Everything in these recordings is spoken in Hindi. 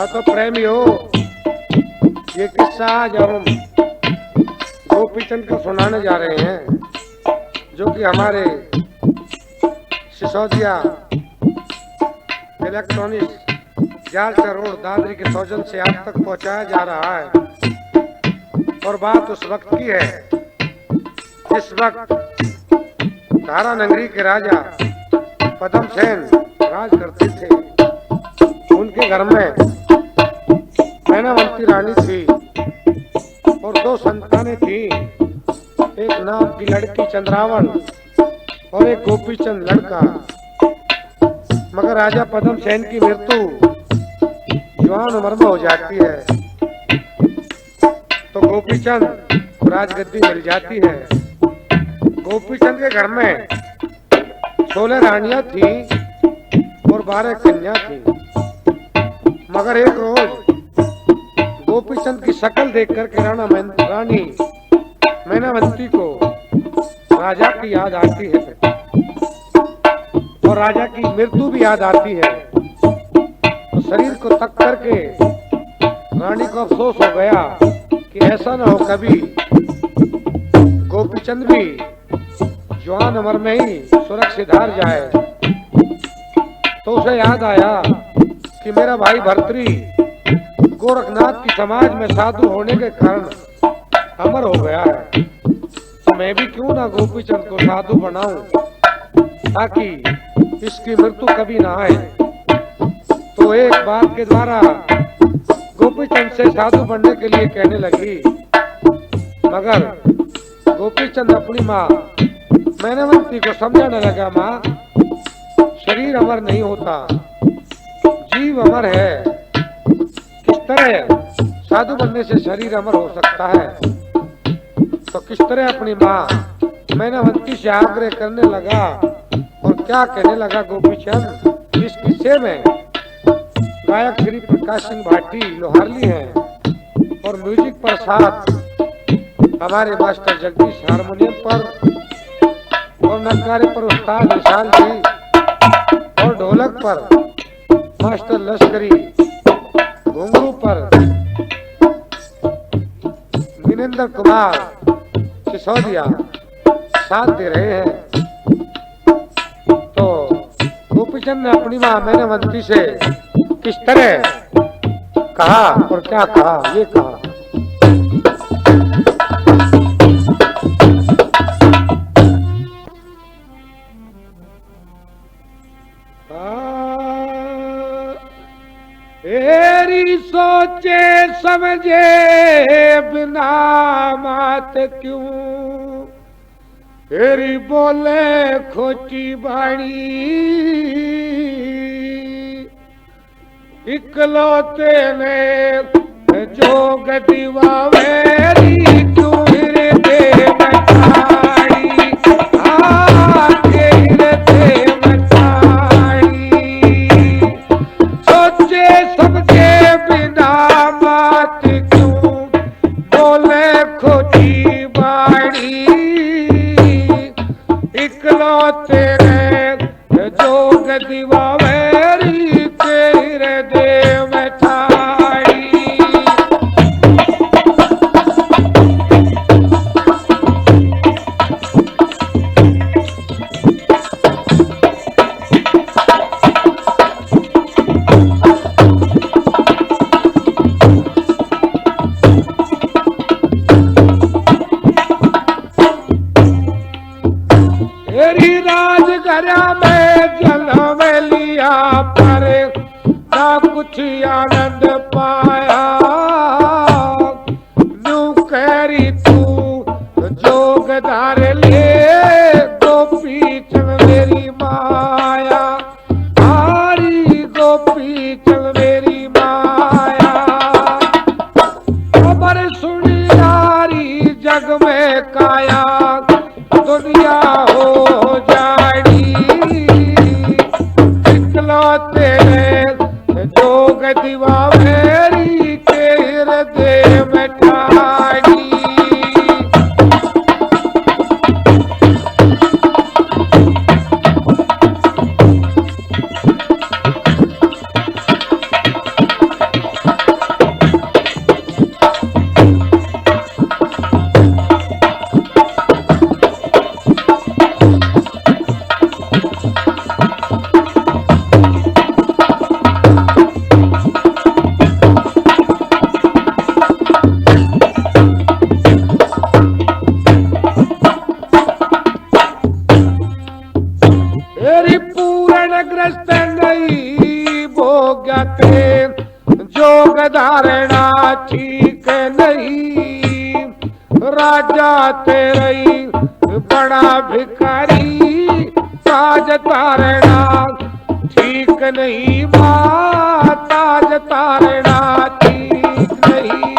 हाँ तो प्रेमियों, ये किस्सा आज हम गोपीचंद को सुनाने जा रहे हैं, जो कि हमारे सिसोदिया इलेक्ट्रॉनिक्स जालसा रोड दादरी के सौजन से आप तक पहुंचाया जा रहा है। और बात उस वक्त की है जिस वक्त धारा नगरी के राजा पद्म सेन राज करते थे। उनके घर में मैनावती रानी थी और दो संतानें थी। एक नाम की लड़की चंद्रावन और एक गोपीचंद लड़का। मगर राजा पद्म सेन की मृत्यु जवान उम्र में हो जाती है तो गोपीचंद को राजगद्दी मिल जाती है। गोपीचंद के घर में 16 रानियां थी और 12 कन्या थी। मगर एक रोज गोपीचंद की शक्ल देखकर के रानी मैनावती को राजा की याद आती है और राजा की मृत्यु भी याद आती है। तो शरीर को तक करके रानी को अफसोस हो गया कि ऐसा न हो कभी गोपीचंद भी जवान उम्र में ही सुरक्षित हार जाए। तो उसे याद आया कि मेरा भाई भर्तरी गोरखनाथ की समाज में साधु होने के कारण अमर हो गया है, तो मैं भी क्यों ना गोपीचंद को साधु बनाऊं ताकि इसकी मृत्यु कभी ना आए। तो एक बात के द्वारा गोपीचंद से साधु बनने के लिए कहने लगी। मगर गोपीचंद अपनी माँ मैनावती को समझाने लगा, माँ शरीर अमर नहीं होता, जीव अमर है। किस तरह साधु बनने से शरीर अमर हो सकता है? तो किस तरह अपनी माँ मैनावती से आग्रह करने लगा और क्या कहने लगा गोपीचंद। इस किस्से में गायक श्री प्रकाश सिंह भाटी लोहारली हैं और म्यूजिक पर साथ हमारे मास्टर जगदीश हारमोनियम पर और नगारे पर उस्ताद विशाल जी और ढोलक पर मास्टर लश्करी, घुंघरू पर विनेंद्र कुमार सिसोदिया साथ दे रहे हैं। तो गोपीचंद ने अपनी माँ मैनावती से किस तरह कहा और क्या कहा, ये कहा। तेरी सोचे समझे बिना मात क्यों, तेरी बोले खोटी बाणी, इकलौते ने जोग दीवावेरी क्यों हृदय मचाड़ी, आके हृदय मचाड़ी। सोचे समझे बिना बात क्यों, बोले खोटी बाणी, इकलौते ने जोग दीवावेरी के हृदय में ठाड़ी। तेरी राजघरा में जन्म लिया पर ना कुछ आनंद पाया, न्यू करी तू जोग धार ले गोपीचंद मेरी माया, हारी गोपीचंद मेरी माया। खबर सुनी यारी जग में काया, दुनिया हो जानी, इकलौते जोग दीवावेरी के हृदय में ठानी। ते जोग धारणा ठीक नहीं। राजा तेरी बड़ा भिखारी ताज तारणा ठीक नहीं माँ, ताज तारणा ठीक नहीं।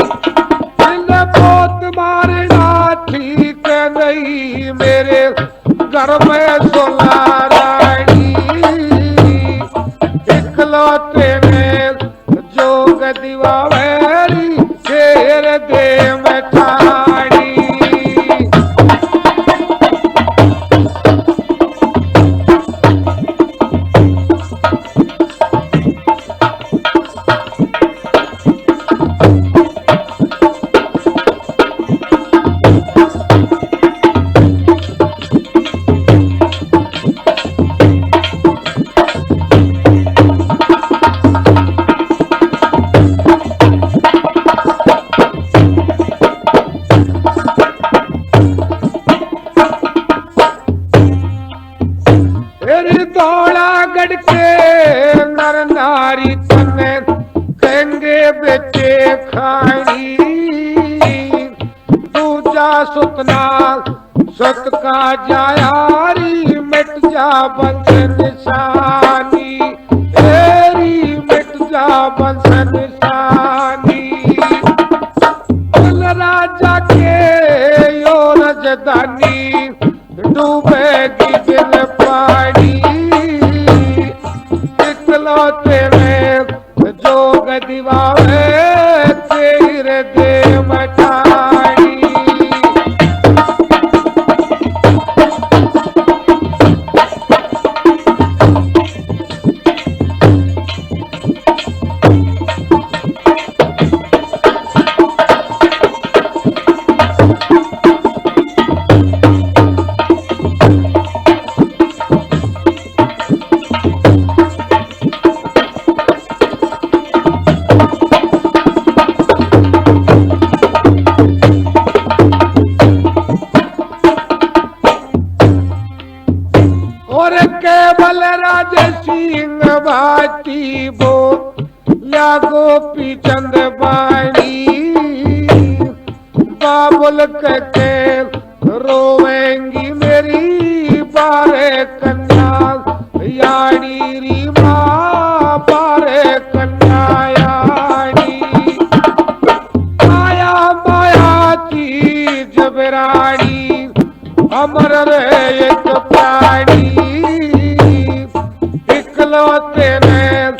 बहुत मारना ठीक नहीं, मेरे घर में सोला रानी इकलौते में जोग दीवारी शेर दे मठानी। दौड़ागढ़ के नर नारी तने कहेंगे बेटे खानी। दूजा सुतना सुत का जायारी मिट जा बंस निशानी, तेरी मिट जा बंस निशानी। राजा के यो रजधानी डूबेगी बिन पानी। इकलौते में जोग दीवावे तेरे दे मठानी। और केवल राजे सिंह भाटी बो या गोपी चंद बाणी। बाबुल के रोवेंगी मेरी बारे कन्या यानी री माँ, बारे कन्या यानी। माया माया चीज बिरानी अमर रे एक प्राणी। इकलौते में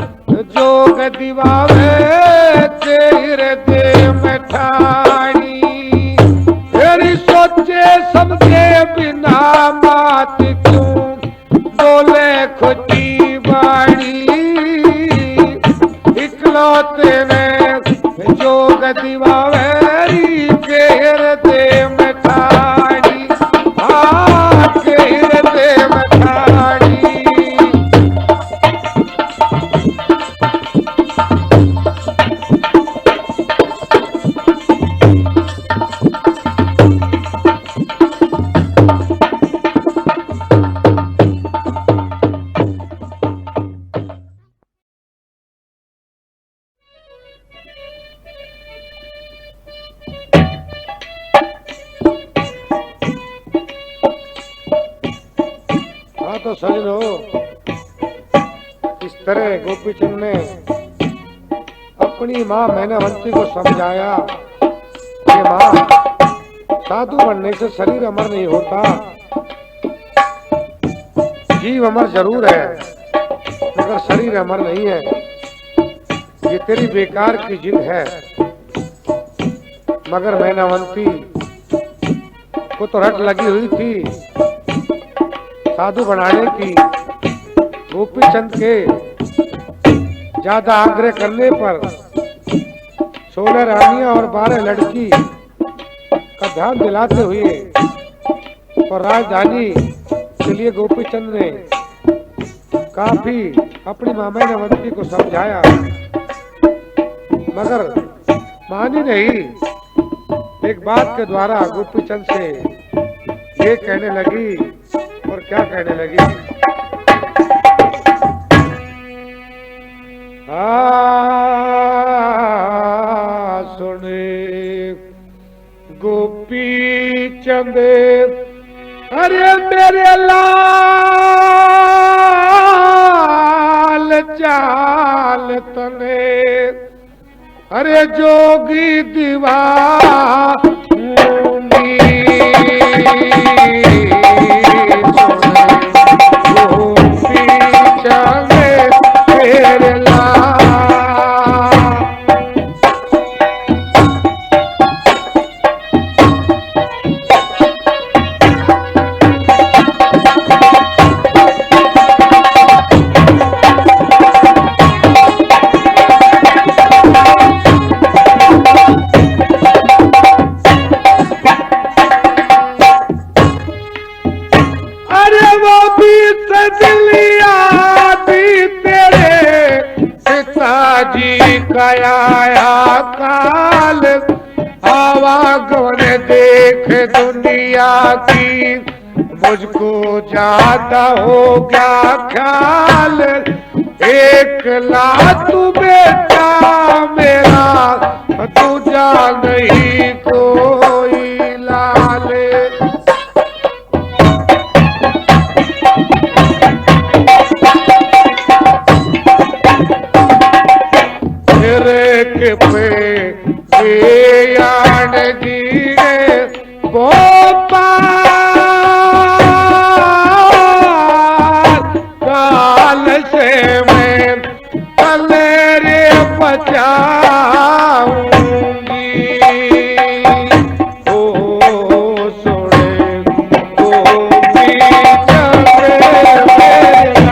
जोग दीवावे तेरे दे मठानी। तेरी सोचे समझे बिना मात क्यों बोले खुदी बाड़ी। इकलौते में जोग दीवावे तेरे दे मठानी, हाँ तेरे दे मठानी। तो सजनो इस तरह गोपीचंद ने अपनी माँ मैनावंती को समझाया कि माँ, साधु बनने से शरीर अमर नहीं होता, जीव अमर जरूर है मगर शरीर अमर नहीं है। ये तेरी बेकार की जिद है। मगर मैनावंती को तो रट लगी हुई थी साधु बनाने की। गोपीचंद के ज्यादा आग्रह करने पर 16 रानियां और 12 लड़की का ध्यान दिलाते हुए और राजधानी के लिए गोपीचंद ने काफी अपनी माँ मैनावंती को समझाया मगर मानी नहीं। एक बात के द्वारा गोपीचंद से ये कहने लगी, और क्या कहने लगी, सुने गोपी चंद, अरे मेरे लाल चाल तने, अरे जोगी दीवानी गोपी चंद मेरे लाल। जी कया काल आवागमन देख दुनिया की, मुझको ज्यादा हो गया ख्याल। एक लाख बेटा मेरा दूजा नहीं कोई लाल। के पे यान जी गोपाल काल से मैं कलेरे बचाऊंगी। ओ सुने गोपी चंद मेरा।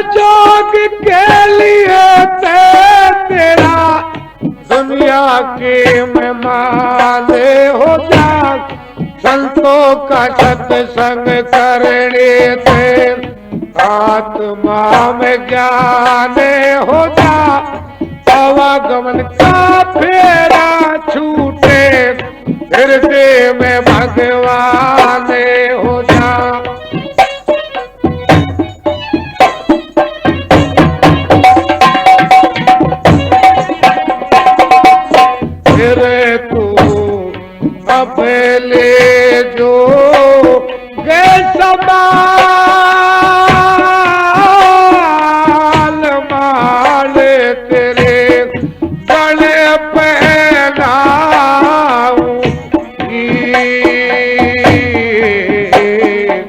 जोग के लिए तेरा दुनिया के मेहमाने हो जा, संतों का सत्संग करने थे आत्मा में ज्ञाने हो जा। आवागमन का फेरा छूटे हृदय में भगवान हो जा। तू अब ले जो गे संभाल माल तेरे गले पहनाऊंगी।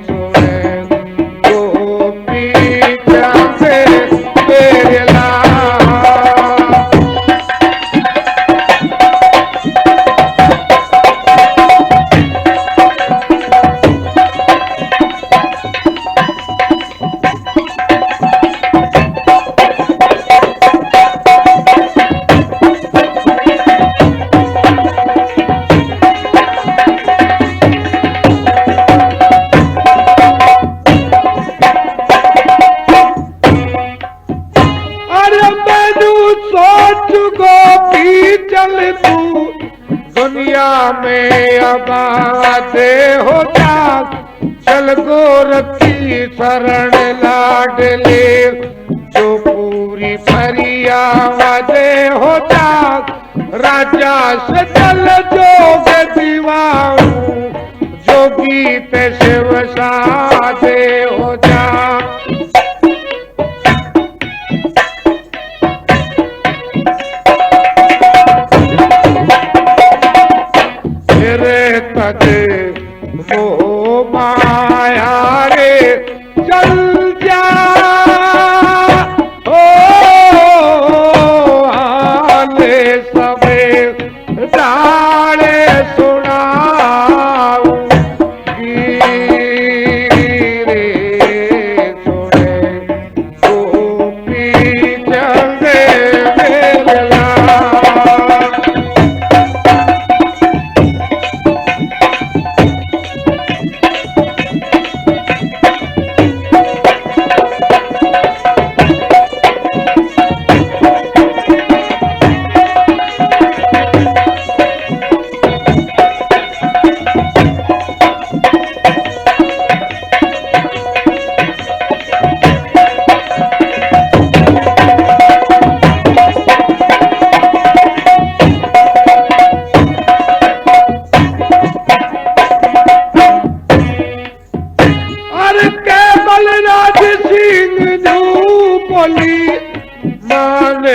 सुने गोपी चंद मेरे लाल। सोच गोपी चल तू दुनिया में आबाद हो जा। चल गोरखी शरण लाडले जो पूरी फरियाद हो जा। राजा से चल जोग दीवाऊ जो गीत शिव साधे हो जा। तज मोह माया रे चल जा हो आले सबे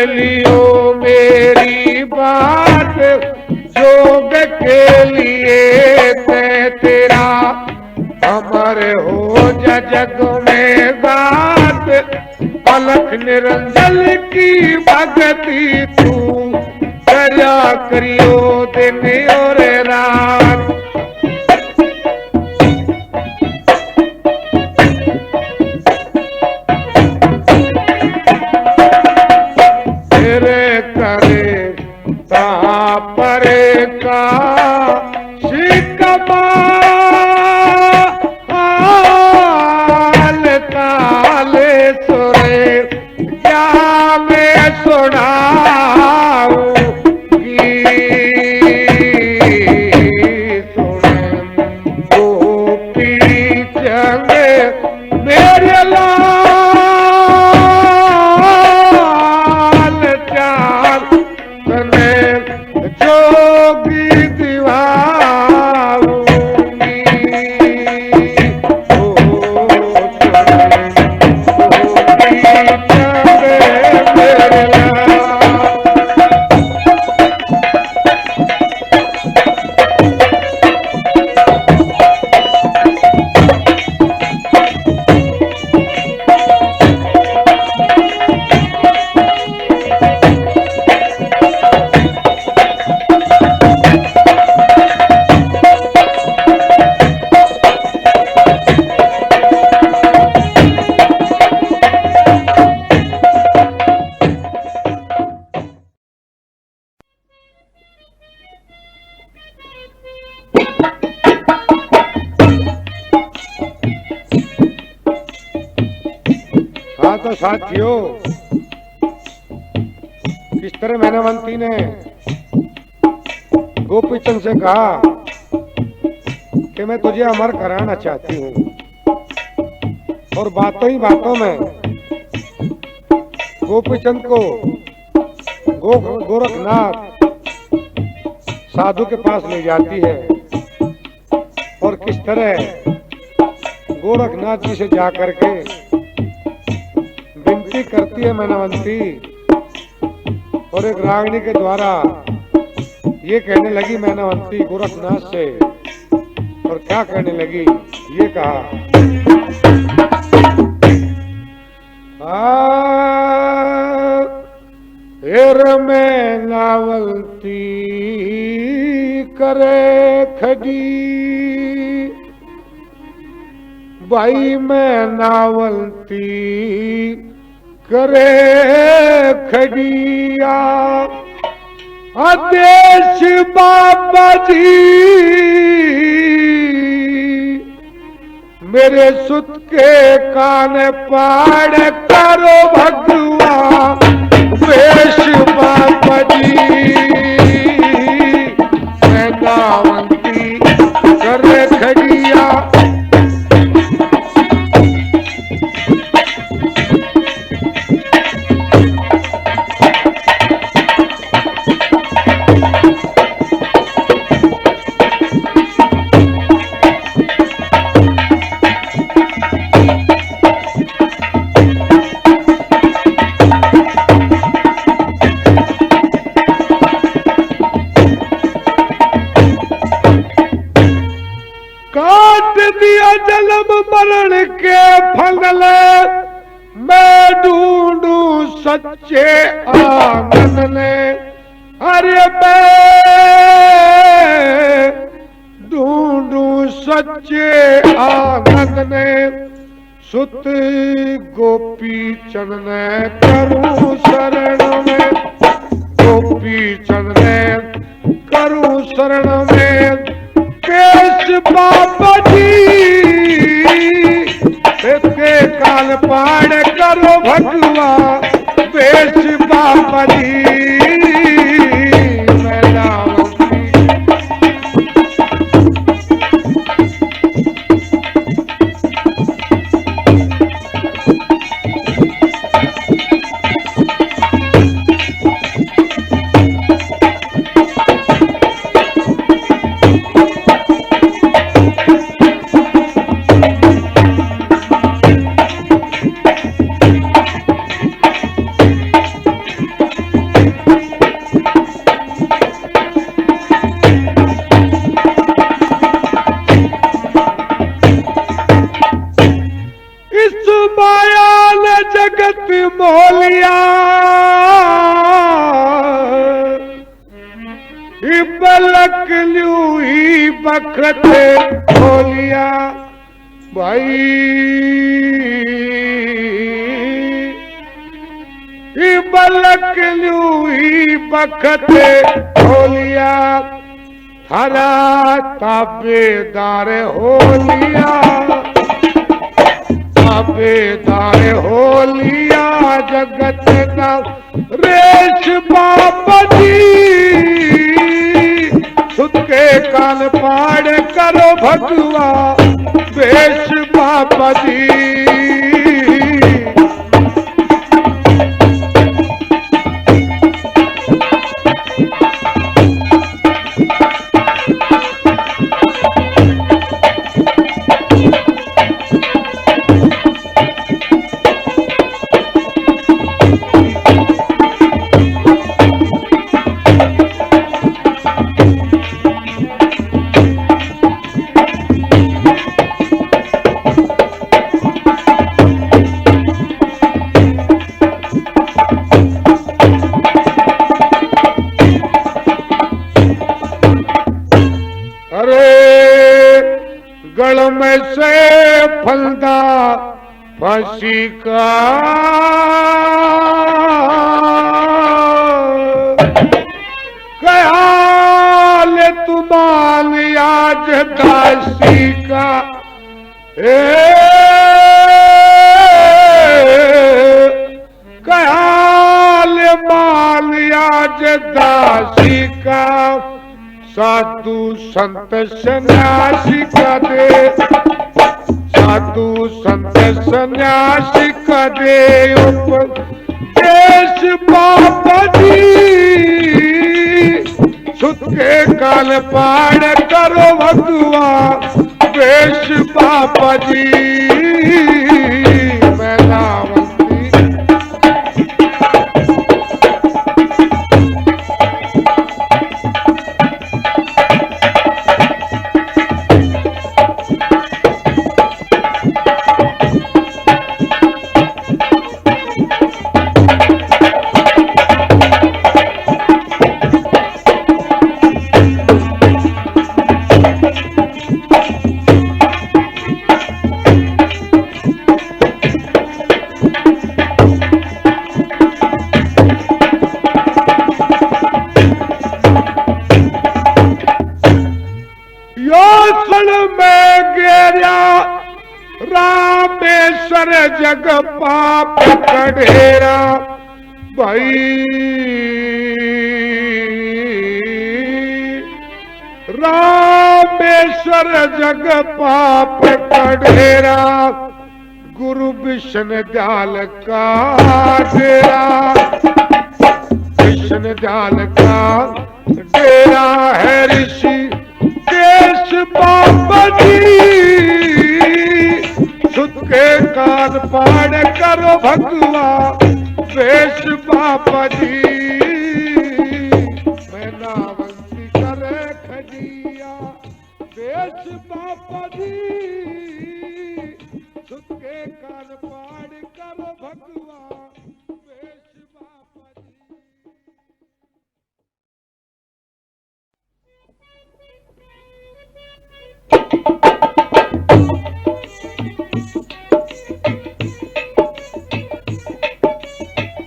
लियो मेरी बात, जोग के लिए तेरा अमर हो जा जग में बात। अलख निरंजन की भगती तू करया करियो दिन और रात। तेरे करे परे का शिकमा ताले सुरे क्या मैं सुनाऊं मेरे लाल चार तने जोगी दीवारूंगी। हाँ तो साथियों, किस तरह मैनावंती ने गोपीचंद से कहा कि मैं तुझे अमर कराना चाहती हूँ, और बातों ही बातों में गोपीचंद को गोरखनाथ साधु के पास ले जाती है, और किस तरह गोरखनाथ जी से जाकर के विनती करती है मैनावंती, और एक रागिनी के द्वारा ये कहने लगी मैनावंती गोरखनाथ से, और क्या कहने लगी, ये कहा हेर मैनावंती करे खड़ी, भाई मैनावंती करे खड़िया, आदेश बाबा जी मेरे सुत के कान पाड़ करो भगवा, वेश बाबा जी मैनावंती करे खड़िया। काट दिया जन्म मरण के फंगले, मैं ढूंढू सच्चे आनंद ने, अरे मैं ढूंढू सच्चे आनंद ने, सुत गोपी चंद ने करूं शरण में, गोपी चंद ने करूं शरण में, पेश बाबा जी इसके काल पाड़ करो भगवा, पेश बाबा जी मैनावंती। बखत खोलिया भाई बलक लूही बखत खोलिया हरा ताबेदार हो लिया ताबेदार हो लिया जगत का रेश बाबा जी सुत के कान पाड़ करो भगवा वेश बाबा जी गल में से फलदा फांसी का ख्याल तुमान आज दासी का ख्याल मान आज दासी का साधु संत सन्यासी का दे साधु संत सन्यासी का दे देश बाबा जी सुत के काल पाड़ करो भगवा देश बाबा जी रामेश्वर जग पाप कढ़ेरा भाई रामेश्वर जग पाप कढ़ेरा गुरु विष्णु दयाल का डेरा विष्णु दयाल का डेरा है ऋषि देश बाबा जी सुत के कान पाड़ करो भगवा वेश बाबा जी मैं नावंती करे खजिया वेश बाबा जी सुत के कान पाड़ करो भगवा वेश बाबा जी।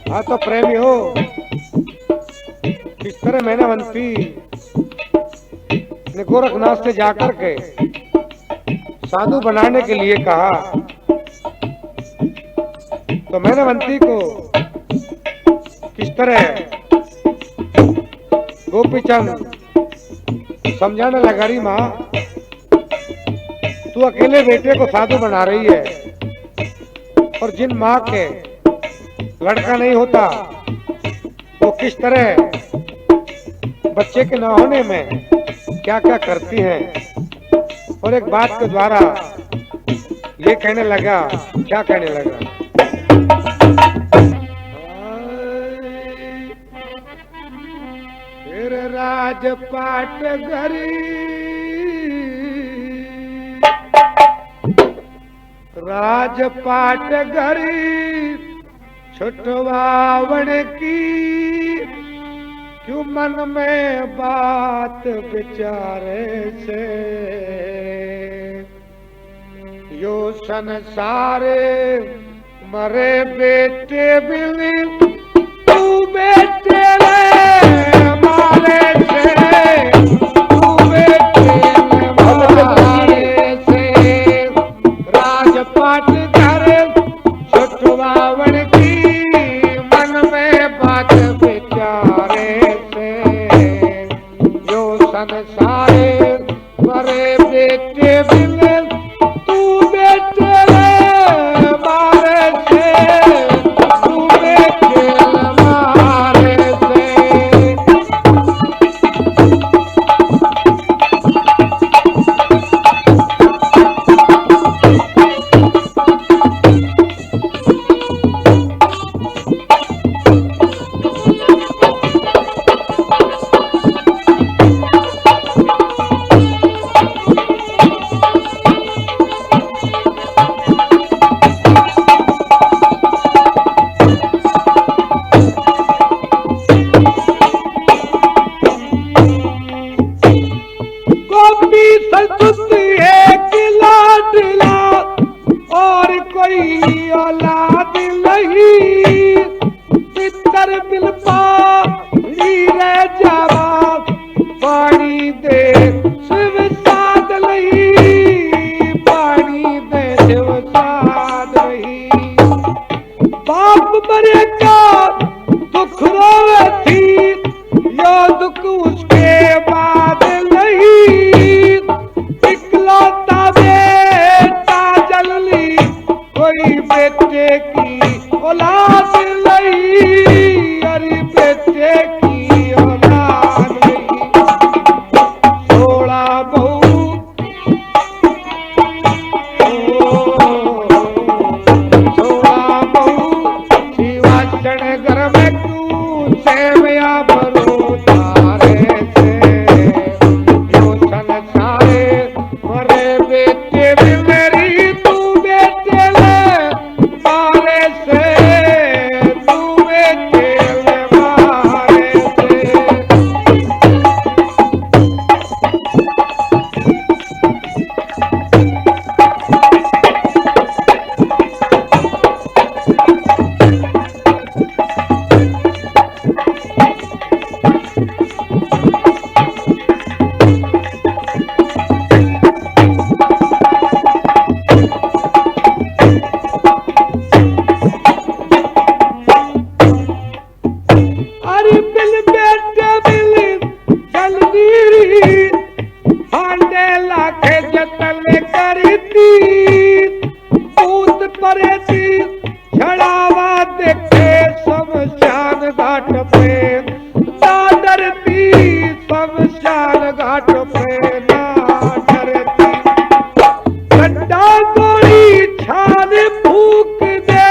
हाँ तो प्रेमी हो इस तरह मैनावंती ने गोरखनाथ से जाकर के साधु बनाने के लिए कहा तो मैनावंती को किस तरह गोपीचंद समझाने लगा रही माँ तू अकेले बेटे को साधु बना रही है और जिन माँ के लड़का नहीं होता वो किस तरह बच्चे के ना होने में क्या क्या करती हैं और एक बात के द्वारा ये कहने लगा क्या कहने लगा फिर राजपाट गरी राजपाट गरी छुटवावण की क्यों मन में बात विचारे से यो संसारे मरे बेटे बिली तू बेटे ले मारे से तू बेटे ले मारे से राजपाट करे छुटवावन की मन में बात विचारे से यो संसारे मरे बेटे बिली तू बेटे ले मारे से तू बेटे ले मारे से गोपी संतुष्ट एक लाडला और कोई औलाद नहीं पितर बिलपा नीरे जावा पानी दे शिव साध नहीं पानी दे शिव साध नहीं बाप मरे का दुख रोवे थी यो दुख उसके बाद नहीं इकलौता बेटा जलली कोई बेटे की औलाद नहीं अरे बेटे की औलाद नहीं 16 बहू 16 बहू शिवाचन घर में तू सेवया भरो तारे से यो संसारे मरे बेटे भी मेरी तू बेटे ले मारे से तू बेटे ले मारे से अरे बिल बेटे बिल जल्दी हांडे लाखे जतन करती पूत परे थी छड़ावा देखे शमशान घाट पे ना डरती शमशान घाट पे ना डरती गड्ढा गोली छान फूक दे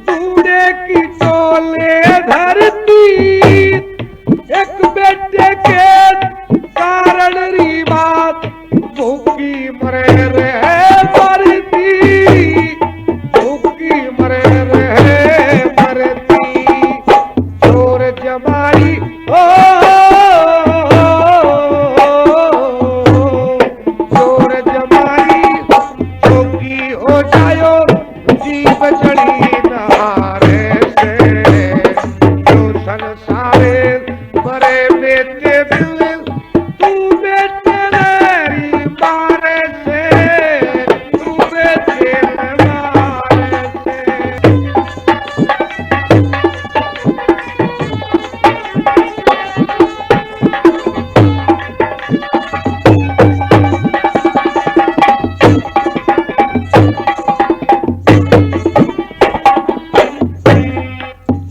कूड़े की टोले धरती एक बेटे के कारण री बात भूखी मरे रहे मरती भूखी मरे रहे मरती चोर जमाई ओ चोर जमाई चौकी हो जायो जीव जड़ी नहारे से जो संसारे मरे बेटे बिल तू बेटे रे मारे से तू बेटे रे मारे से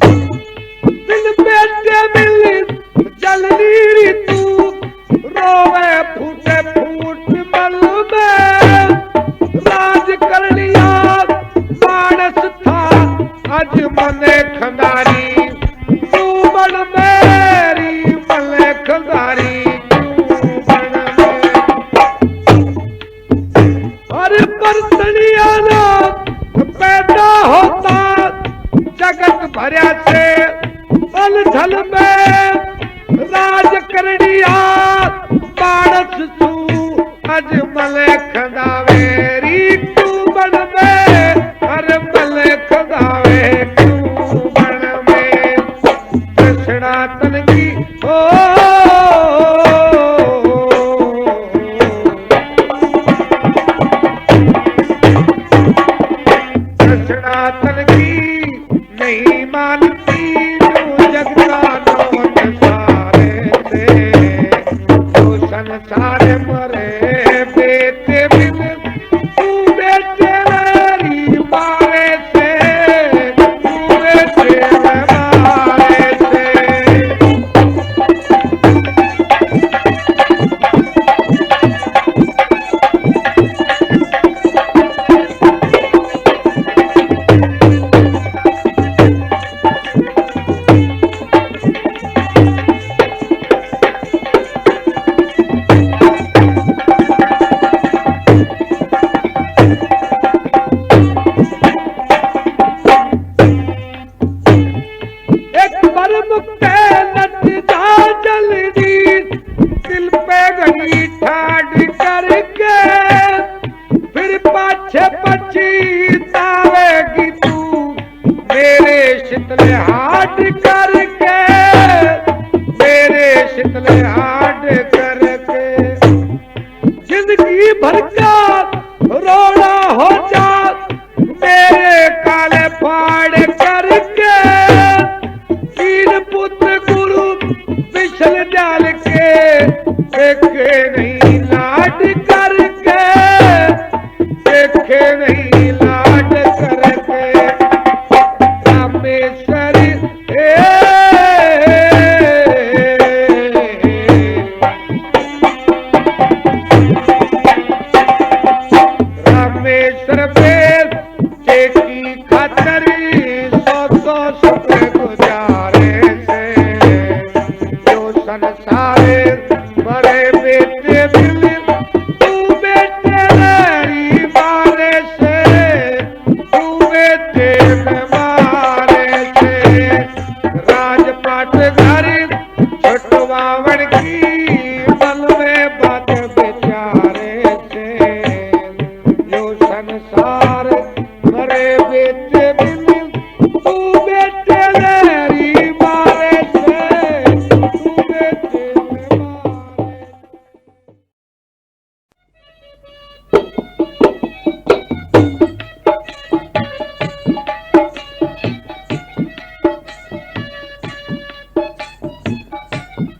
बिल बेटे बिल जलनी री तू रोवे फूटे फूट मल में राज कर लिया मानस था अज मने खंदारी तू बन मेरी मले खंदारी तू बन और बर्तनिया पैदा होता जगत भर्या से पल झल में राज करड़िया पाड़स तू अजमल खदावेरी तू बन में अरमल खदावे तू बन में कृष्णा तन की ओ कृष्णा तन की नहीं मानती संसार मरे बेटे बिन तू बेटे मेरी मारे से तू बेटे मारे से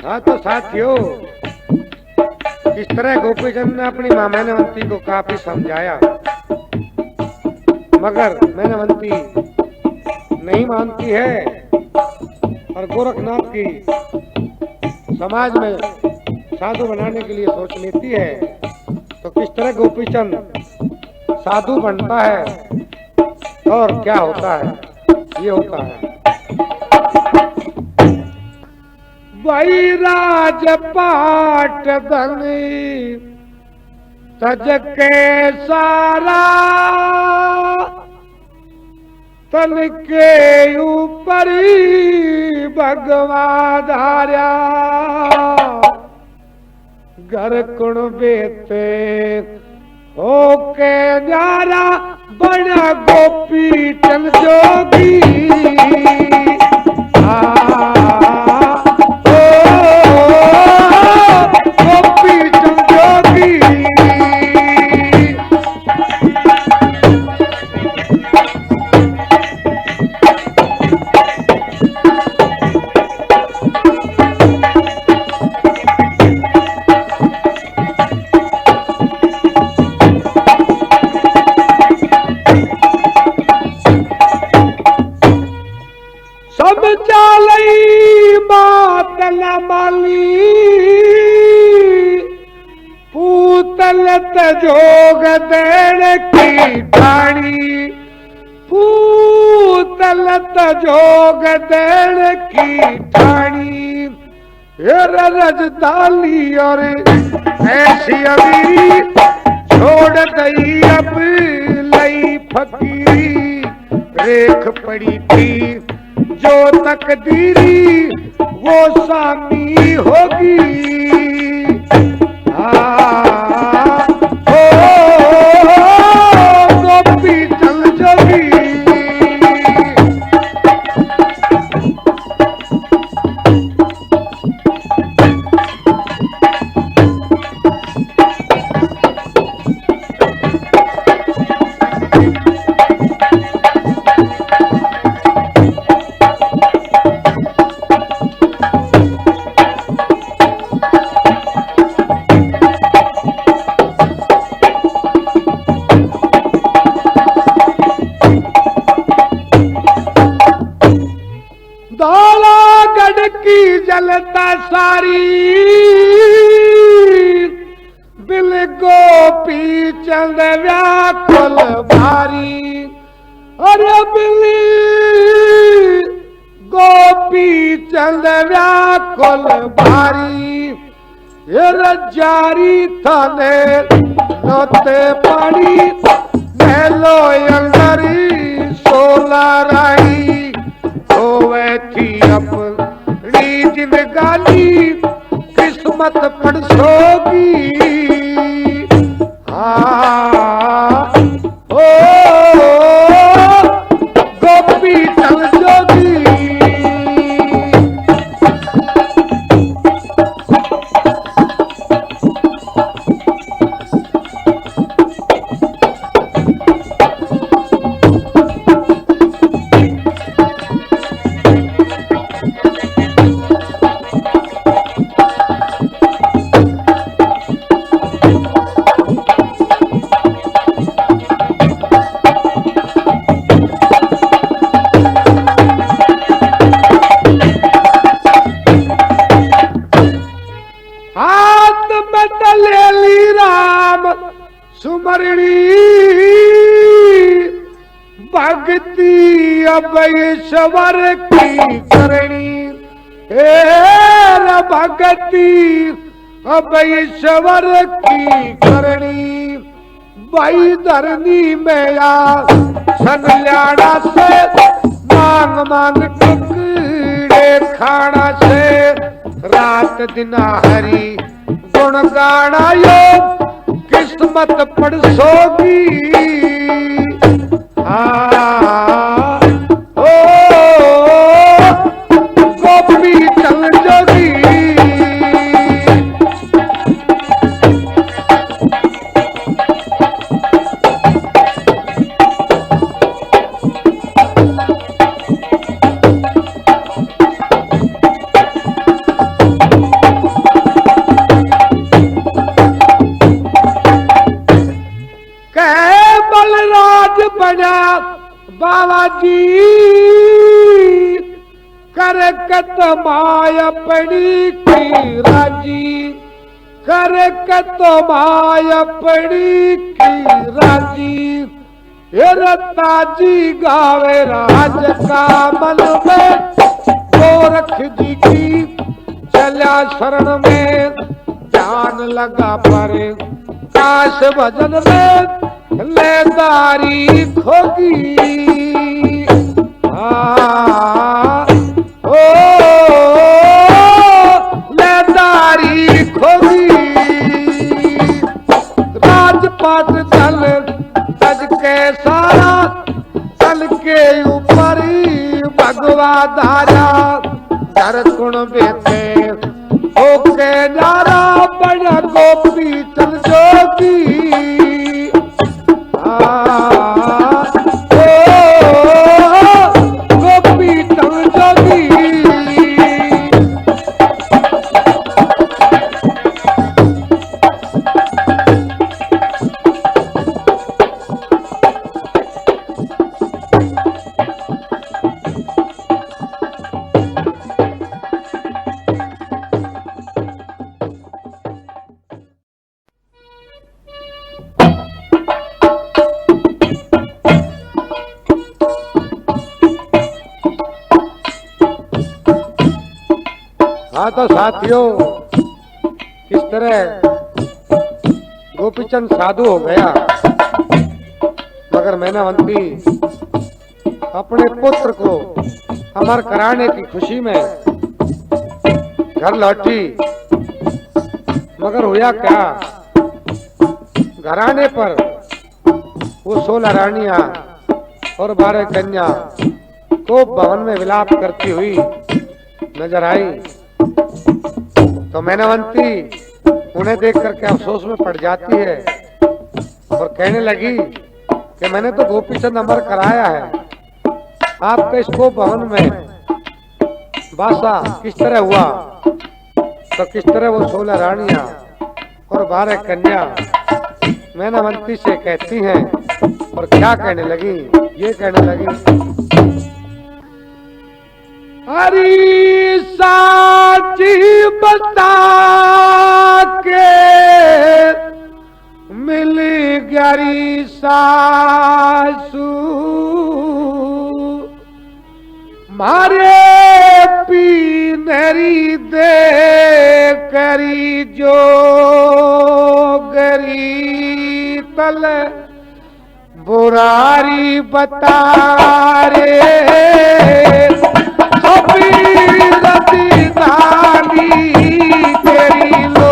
हाँ तो साथियों, इस तरह गोपीचंद ने अपनी मां मैनावती को काफी समझाया, मगर मैनावती नहीं मानती है और गोरखनाथ की समाज में साधु बनाने के लिए सोच लेती है। तो किस तरह गोपीचंद साधु बनता है और क्या होता है, ये होता है वैराज पाट धनी तज के सारा तन के ऊपर भगवा धार्या घर कुण बेते होके न्यारा बड़ा गोपी चल जोगी जोग देण की ठाणी पूतलत जोग देण की ठाणी रजदाली और ऐसी अभी छोड़ गई अब लई फकीरी रेख पड़ी थी जो तकदीरी वो सामी होगी। ओ गोपी चल जोगी। धौलागढ़ की जलता सारी बिल गोपी चंद व्याकुल भारी। अरे बिल गोपी चंद व्याकुल भारी। ये रजारी थाने लोते पड़ी मेलो अंदरी सोला राई। होवे थी अपनी जिंदगानी किस्मत पड़सोगी। ओ गोपी चल जोगी। सुमरणी भक्ति अब ईश्वर की करणी। भक्ति अब ईश्वर की करणी। भाई धरनी में आ सनल्याड़ा से मांग मांग टुकड़े खाना से। रात दिन हरी गुण गाना योग किस्मत पड़सोगी। ओ गोपी चल जोगी। बना बाबा जी करकत माया पड़ी की राजी। करकत माया पड़ी की राजी। ये रत्ताजी गावे राज का मन में गोरख जी की चला शरण में। ध्यान लगा पर काश भजन में लेदारी खोगी। ओ लेदारी खोगी। राजपाट चल तज के सारा चल के ऊपर भगवा धारा। धर गुण बेटे होके नारा बड़ा गोपी चल जोगी। गोपी चल जोगी। हाँ तो साथियों, इस तरह गोपीचंद साधु हो गया, मगर मैनावंती अपने पुत्र को अमर कराने की खुशी में घर लौटी, मगर हुआ क्या, घर आने पर वो 16 रानियां और 12 कन्या को भवन में विलाप करती हुई नजर आई। तो मैनावंती उन्हें देख करके अफसोस में पड़ जाती है और कहने लगी कि मैंने तो गोपीचंद अमर कराया है, आपका इसको भवन में बासा किस तरह हुआ। तो किस तरह वो 16 रानियां और 12 कन्या मैनावंती से कहती हैं और क्या कहने लगी, ये कहने लगी, हरी साची बता के मिल गरी सासू, मारे पीनरी दे करी जो गरी तल बुरारी बता रे रती दानी तेरी लो।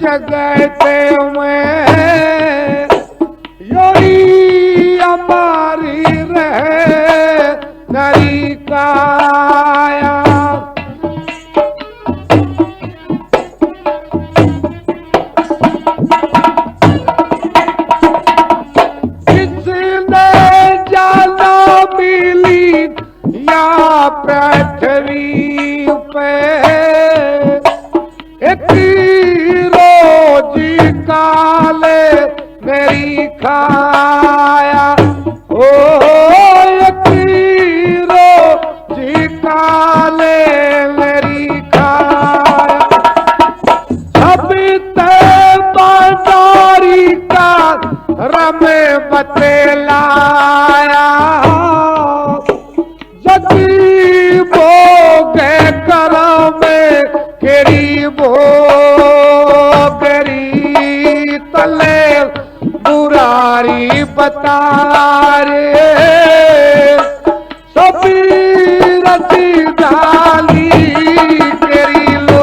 जगते में योरी हमारी रहे नरी काया, किसने जाना मिली या पृथ्वी पे रोजी काले मेरी खाया, ओ रोजी काले मेरी खाया, सब बाजारी का रमे बतलाया, जगी भोगे करम केरी भो तले बुरारी बता रे सभी रसी डाली तेरी लो।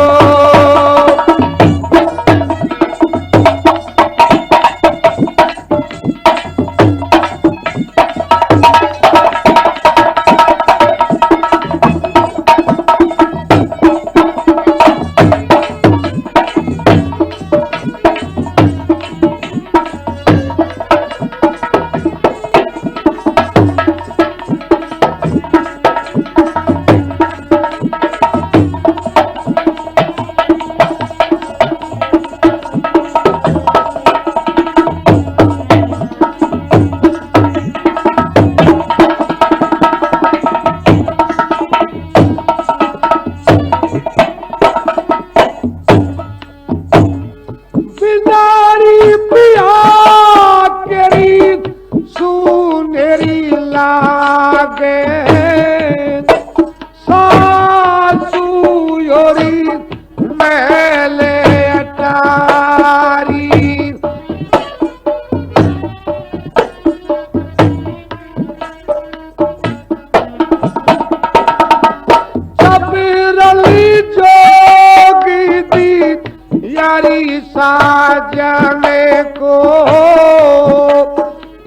साजने को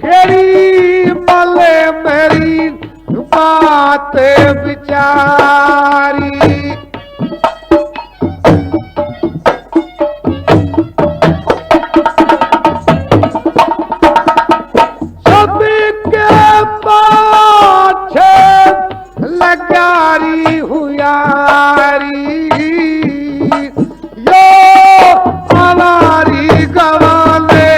घेरी मले मेरी बात बिचारी, सबके पाछे लगारी हुयारी, हमारी गवाले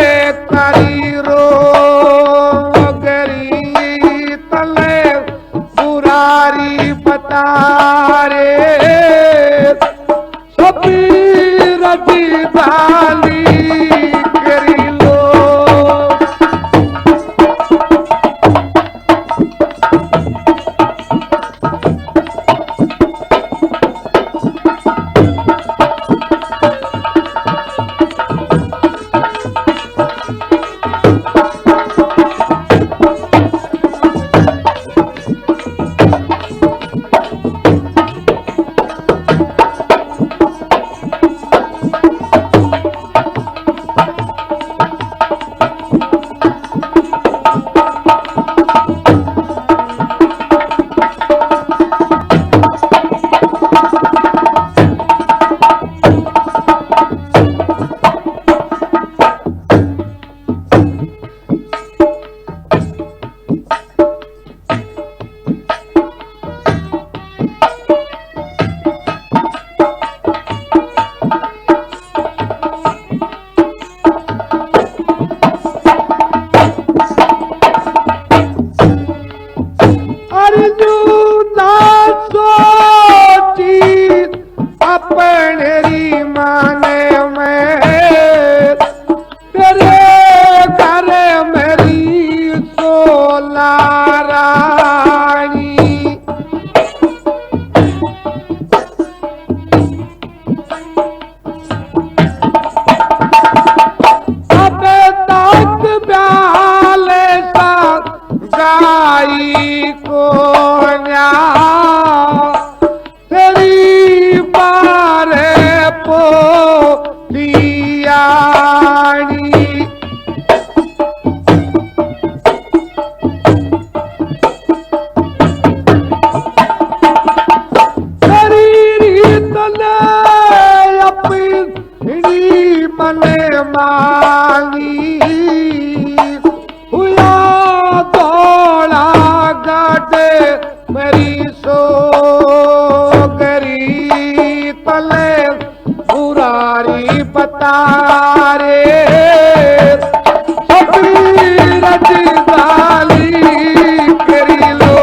दियानी मने मांगी हुआ दौड़ा गाडे मेरी सो गरी तले बुरारी बतारे रजदाली करी लो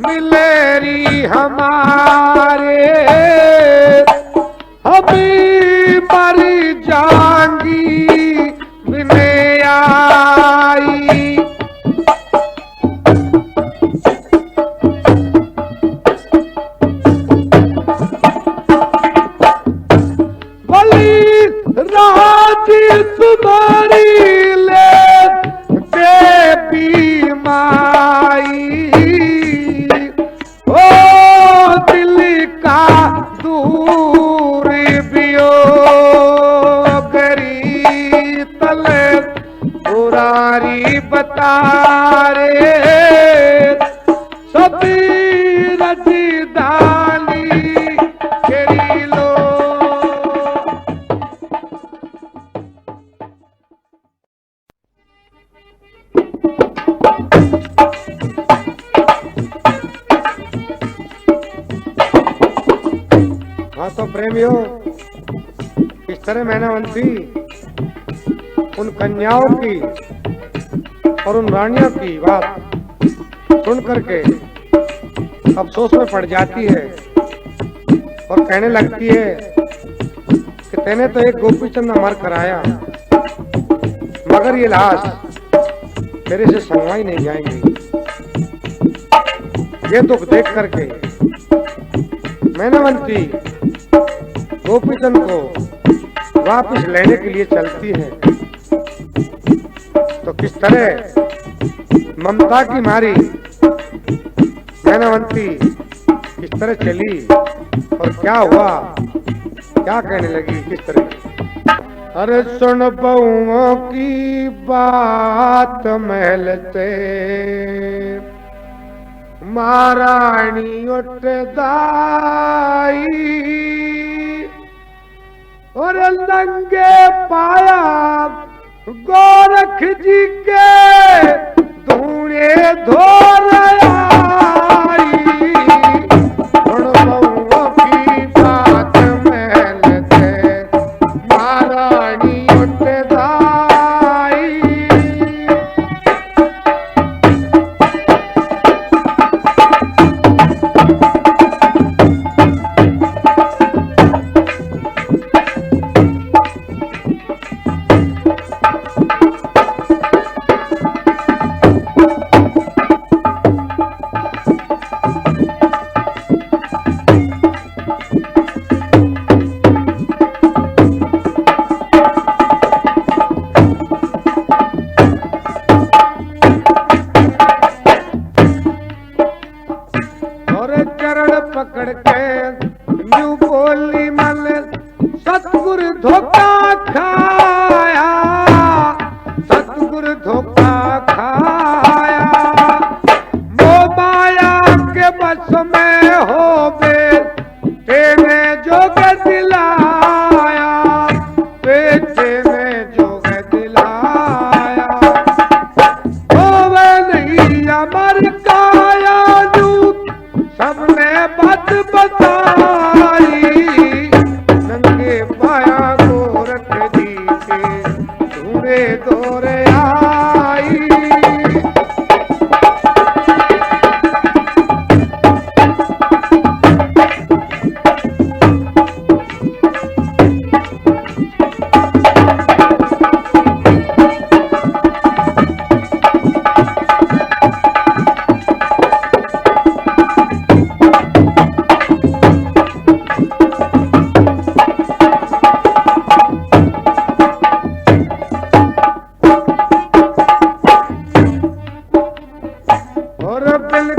मिलेरी हमारे अभी मर जाएंगी बिने आई बोली राजी तुम्हारी ले देवी माई बतारे सभी रजदानी केरी लो हाँ तो प्रेमियों, इस तरह मैनावंती उन कन्याओं की और उन रानियों की बात सुन करके अफसोस में पड़ जाती है और कहने लगती है कि तेने तो एक गोपीचंद मर कराया, मगर ये लाश तेरे से संगवाई नहीं जाएंगी। ये दुख देख करके मैनावंती गोपीचंद को वापस लेने के लिए चलती है। तो किस तरह ममता की मारी मैनावंती किस तरह चली और क्या हुआ, क्या कहने लगी, किस तरह। अरे सुन बहुओं की बात महल से महारानी उठ दाई और नंगे पाया गोरख जी के धूणे धो आई की बात महल से महारानी उठ दाई धोखा खाया, वो माया के बस में हो बेटे ने जोग दिलाया, बेटे ने जोग दिलाया। होवे नहीं अमर काया दूत सबने बात बताई, नंगे पाया गोरख जी के ढूंढे दौरे आई।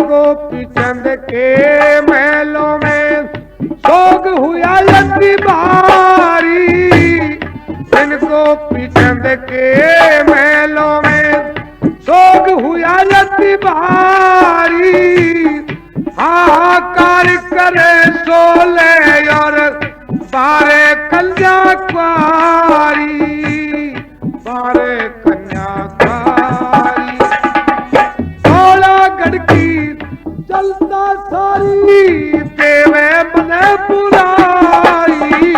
गोपीचंद के महलों में सोग हुआ यति भारी, बिन गोपीचंद के महलों में सोग हुआ यति भारी। हाहाकार करे सोले और बारे कन्या कुआरी, बारे कन्या कुआरी। गढ़ की चलता सारी देवे मने पुराई,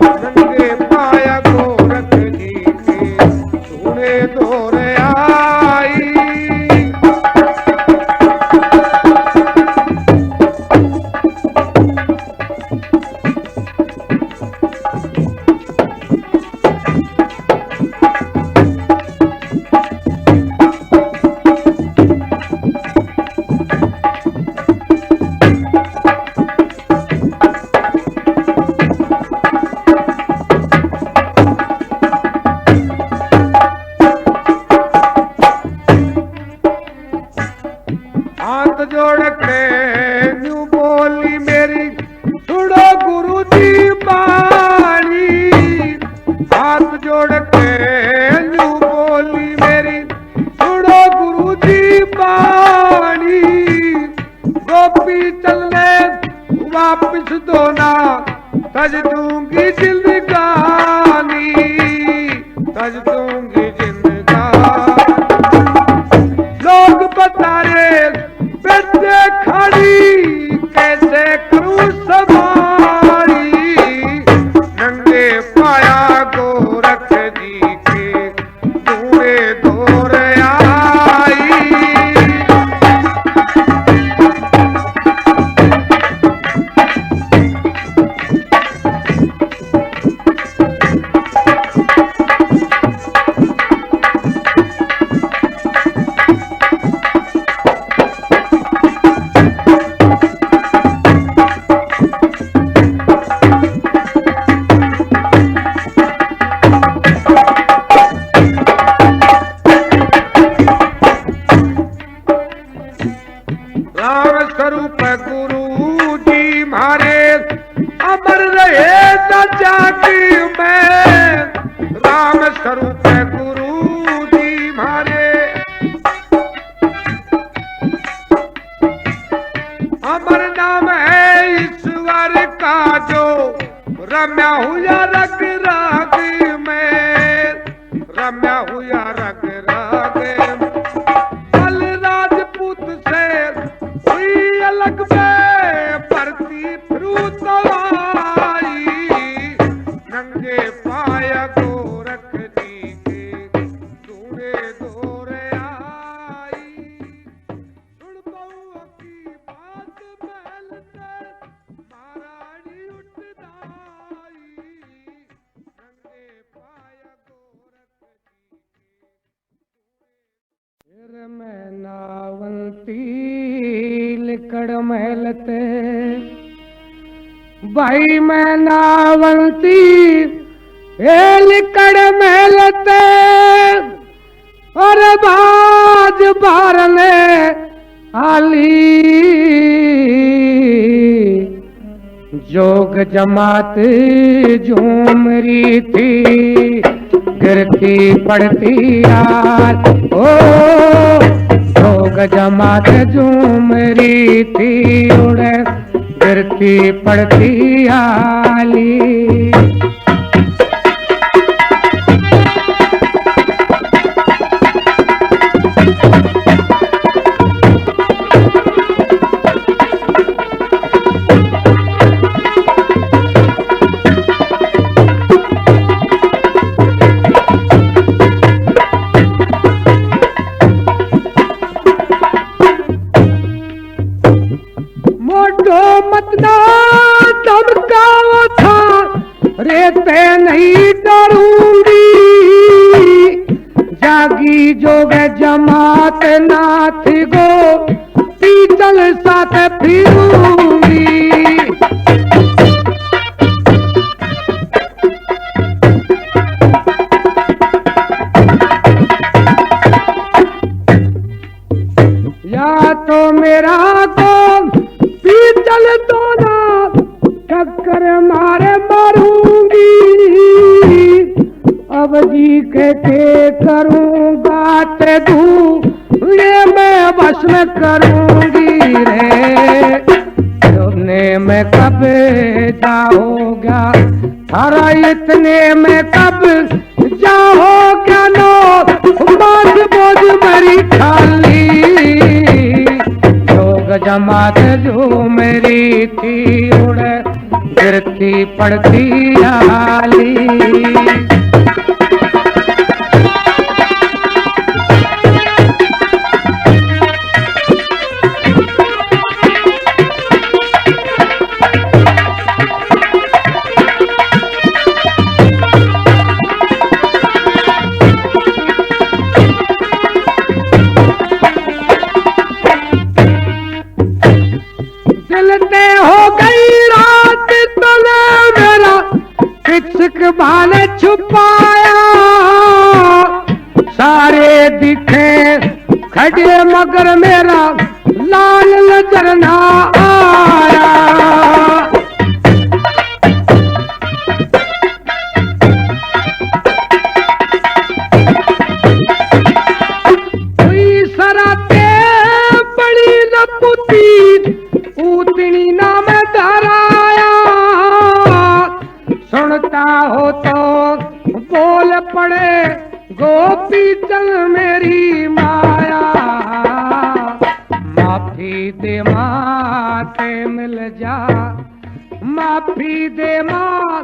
नंगे पाया गोरख जी के ढूंढे दौरे आई। हाथ जोड़ के यूं बोली मेरी सुनो गुरु जी बाणी, हाथ जोड़ के यूं बोली मेरी सुनो गुरु जी बाणी। गोपी चलने वापिस दोना तज दूंगी जिंदगानी, तज दूंगी जिंदगानी। लोग बता रहे बेटे खड़ी कैसे करूं सवारी, नंगे पाया गोरख जी के ढूंढे दौरे आई। राम स्वरूप गुरु जी मारे अमर रहे जागी में, राम स्वरूप गुरु जी मारे अमर नाम है ईश्वर का जो रम्या हुआ रग राग में, रम्या हुआ रग राग में। अलग में भरती फिरू तवाई, नंगे पाया गोरख जी के ढूंढे दौरे आई। सुन बहु की बात महल से महारानी उठ दाई, नंगे पाया गोरख जी के। मैं नावंती लिकड़ महलते भाई, मैं नावंती लिकड़ महलते और बाज बारने आली। जोग जमात झूम रही थी गिरती पड़ती यार ओ लोग जमात झूमरी थी उड़े गिरती पड़ती आली। रेते नहीं डरूंगी जागी जोग जमात नाथ गो पीतल साथ फिरूंगी। या तो मेरा को पीतल तो ना टक्कर मारे मारूंगी अब जी के करूंगा ते धूने में बस में करूंगी रे तुमने में कब जाओगा थारा इतने में कब जाओगा नो बात बोझ मेरी खाली लोग जमात जो मेरी थी उड़े गिरती पड़ती आली। दिलते हो गई रात तले मेरा किचक भाले छुपाया सारे दिखे खड़े मगर मेरा लाल नजर ना आया। कोई सराते बड़ी लपुती उतनी नाम धराया सुनता हो तो बोल पड़े गोपी चल मेरी माया माफी दे माते मिल जा माफी दे माँ